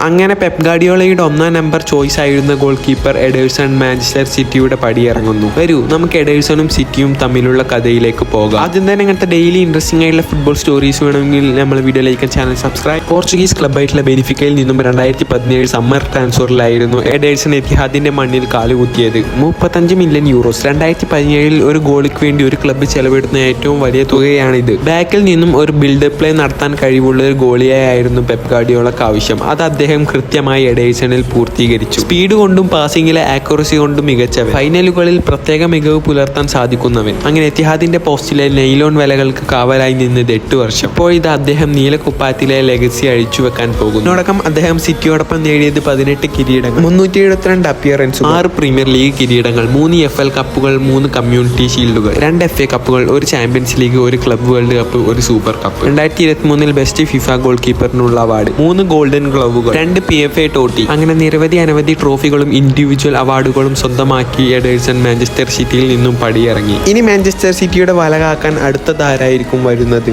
അങ്ങനെ Pep ഗാർഡിയോളയുടെ 1ാം number choice ആയിരുന്ന goal keeper Ederson Manchester സിറ്റിയുടെ പടിയിറങ്ങുന്നു. വരൂ നമുക്ക് എഡേഴ്സണും സിറ്റിയും തമ്മിലുള്ള കഥയിലേക്ക് പോകാം. ആദ്യം തന്നെ ഇങ്ങനത്തെ ഡെയിലി ഇൻട്രസ്റ്റിംഗ് ആയിട്ടുള്ള ഫുട്ബോൾ സ്റ്റോറീസ് വേണമെങ്കിൽ നമ്മൾ video like channel subscribe. Portuguese ക്ലബ്ബായിട്ടുള്ള ബെനിഫിക്കയിൽ നിന്നും 2017 സമ്മർ ട്രാൻസ്ഫറിലായിരുന്നു എഡേഴ്സൺ എത്തിഹാദിന്റെ മണ്ണിൽ കാലുകുത്തിയത്. 35 മില്യൺ യൂറോസ് 2017 ഒരു ഗോളിക്ക് വേണ്ടി ഒരു ക്ലബ്ബ് ചെലവിടുന്ന ഏറ്റവും വലിയ തുകയാണിത്. ബാക്കിൽ നിന്നും ഒരു ബിൽഡപ്പ് പ്ലേ നടത്താൻ കഴിവുള്ള ഒരു ഗോളിയായിരുന്നു പെപ് ഗാർഡിയോളക്ക് ആവശ്യം. അത് അദ്ദേഹം കൃത്യമായി എഡേഴ്സണിൽ പൂർത്തീകരിച്ചു. സ്പീഡ് കൊണ്ടും പാസിംഗിലെ ആക്യുറസി കൊണ്ടും മികച്ചവൻ, ഫൈനലുകളിൽ പ്രത്യേക മികവ് പുലർത്താൻ സാധിക്കുന്നവൻ. അങ്ങനെ എത്തിഹാദിന്റെ പോസ്റ്റിലെ നൈലോൺ വലകൾക്ക് കാവലായി നിന്നത് 8 വർഷം. ഇപ്പോൾ ഇത് അദ്ദേഹം നീലക്കുപ്പായത്തിലെ ലെഗസി അഴിച്ചു വെക്കാൻ പോകുന്നു. ഇതിനോടകം അദ്ദേഹം സിറ്റിയോടൊപ്പം നേടിയത് 18 കിരീടങ്ങൾ, 372 അപ്പിയറൻസുകൾ, 6 പ്രീമിയർ ലീഗ് കിരീടങ്ങൾ, 3 FL കപ്പുകൾ, 3 കമ്മ്യൂണിറ്റി ഷീൽഡുകൾ, 2 FA കപ്പുകൾ, 1 champions league, 1 club world cup, 1 super cup. 2023 best FIFA goal കീപ്പറിനുള്ള അവാർഡ്, 3 ഗോൾഡൻ ഗ്ലൗവുകൾ, 2 PFA ടോട്ടി. അങ്ങനെ അനവധി ട്രോഫികളും ഇൻഡിവിജ്വൽ അവാർഡുകളും സ്വന്തമാക്കി എഡേഴ്സൺ മാഞ്ചസ്റ്റർ സിറ്റിയിൽ നിന്നും പടിയിറങ്ങി. ഇനി മാഞ്ചസ്റ്റർ സിറ്റിയുടെ വല കാക്കാൻ അടുത്തതാരായിരിക്കും വരുന്നത്?